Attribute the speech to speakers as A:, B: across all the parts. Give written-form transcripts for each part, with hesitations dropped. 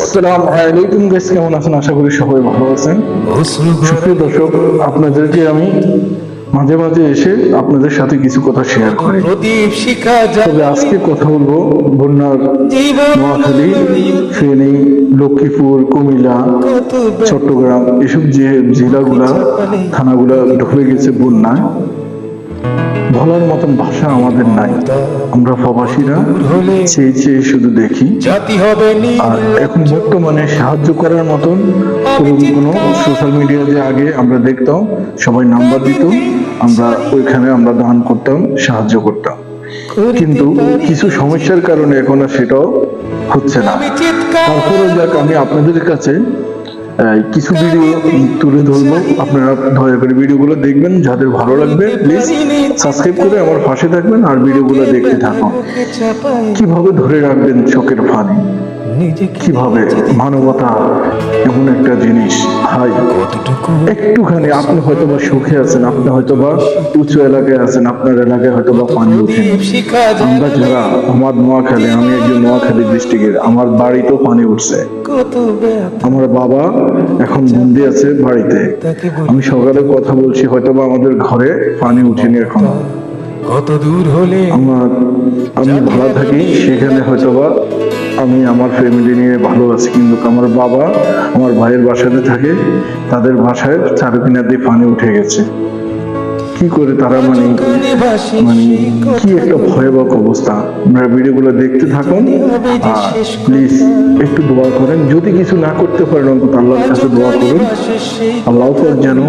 A: আসসালামু আলাইকুম গাইস, কেমন আছেন? আশা করি সবাই ভালো আছেন। সুপ্রিয় দর্শক, আপনাদেরকে আমি মাঝে মাঝে এসে আপনাদের সাথে কিছু কথা শেয়ার করি। তবে আজকে কথা বলবো বন্যার নোয়াখালী, ফেনী, লক্ষ্মীপুর, কুমিল্লা, চট্টগ্রাম এসব যে জেলাগুলা, থানাগুলা ঢুকে গেছে বন্যায়। বলার মতন ভাষা আমাদের নাই। আমরা প্রবাসীরা চেয়ে চেয়ে শুধু দেখি। আর এখন বর্তমানে সাহায্য করার মতন কোনো সোশ্যাল মিডিয়া যে আগে আমরা দেখতাম, সবাই নাম্বার দিত, আমরা ওইখানে আমরা দান করতাম, সাহায্য করতাম। কিন্তু কিছু সমস্যার কারণে এখন আর সেটাও হচ্ছে না। তারপরে যাক, আমি আপনাদের কাছে কিছু ভিডিও তুলে ধরবো। আপনারা দয়া করে ভিডিওগুলো দেখবেন, যাদের ভালো লাগবে প্লিজ সাবস্ক্রাইব করে আমার পাশে থাকবেন আর ভিডিওগুলো দেখতে থাকুন। কিভাবে ধরে রাখবেন চোখের পানি, কিভাবে মানবতা এমন একটা জিনিস। হাই, একটুখানি আপনি হয়তো বা সুখে আছেন, আপনি হয়তো বা উঁচু এলাকায় আছেন, আপনার এলাকায় হয়তো বা পানি উঠে। আমরা যারা, আমার নোয়াখালী, আমি একজন নোয়াখালী ডিস্ট্রিক্টের, আমার বাড়িতেও পানি উঠছে। আমার বাবা এখন বন্দি আছে বাড়িতে। আমি সকালে কথা বলছি, হয়তো বা আমাদের ঘরে পানি উঠেনি এখন। কত দূর হলে আমি ভালো থাকি সেখানে, হয়তো বা আমি আমার ফ্যামিলি নিয়ে ভালো আছি, কিন্তু আমার বাবা আমার ভাইয়ের বাসাতে থাকে, তাদের বাসায় চারকিনা দিয়ে পানি উঠে গেছে। কি করে তারা মানে কি একটা ভয়াবহ অবস্থা। আপনারা ভিডিওগুলো দেখতে থাকুন আর প্লিজ একটু দোয়া করেন। যদি কিছু না করতে পারেন অন্তত আল্লাহর কাছে দোয়া করুন, আল্লাহ যেন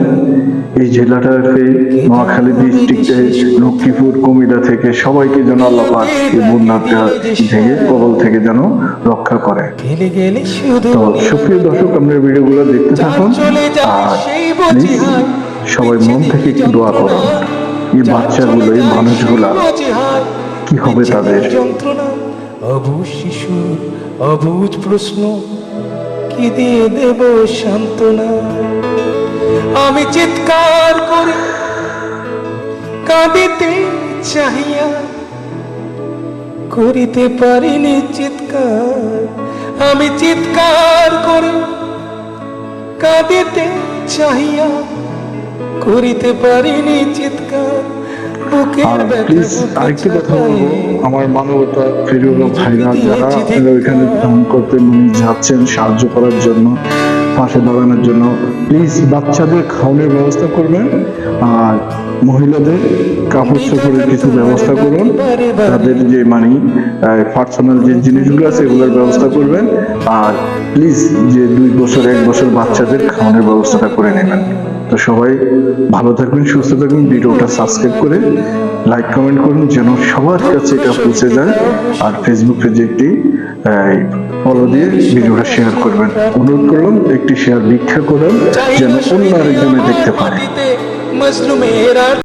A: এই জেলাটাকে, নোয়াখালী ডিস্ট্রিক্টে, লক্ষ্মীপুর, কুমিল্লা থেকে সবাইকে যেন আল্লাহ পাক এই বন্যাটা থেকে, কবল থেকে যেন রক্ষা করে। তো সুপ্রিয় দর্শক, আপনারা ভিডিওগুলো দেখতে থাকুন আর প্লিজ সবাই মন থেকে একটু দোয়া করুন। এই বাচ্চাগুলো, এই মানুষগুলা কি হবে তাদের?
B: অবুঝ শিশু, অবুঝ প্রশ্ন, কি দিয়ে দেব সান্ত্বনা? আমি চিৎকার করে কাঁদিতে চাহিয়া করিতে পারিনি চিৎকার। আমি চিৎকার করে কাঁদিতে চাহিয়া করিতে পারিনি চিৎকার।
A: আর প্লিজ আরেকটি কথা বলবো, আমার মানবতা প্রিয় ভাইরা যারা ওইখানে দান করতে যাচ্ছেন সাহায্য করার জন্য, পাশে দাঁড়ানোর জন্য, প্লিজ বাচ্চাদের খাওয়ানোর ব্যবস্থা করবেন আর মহিলাদের কাপড় চোপড়ের কিছু ব্যবস্থা করুন। তাদের যে পার্সোনাল যে জিনিসগুলো আছে এগুলোর ব্যবস্থা করবেন। আর প্লিজ যে 2 বছর 1 বছর বাচ্চাদের খাওয়ানোর ব্যবস্থাটা করে নেবেন। তো সবাই ভালো থাকবেন, সুস্থ থাকবেন। ভিডিওটা সাবস্ক্রাইব করে লাইক কমেন্ট করুন যেন সবার কাছে এটা পৌঁছে যায়। আর ফেসবুক পেজে একটি ফলো দিয়ে ভিডিওটা শেয়ার করবেন। অনুরোধ করলাম একটি শেয়ার ভিক্ষা করেন যেন অন্য আরেকজনে দেখতে পারে।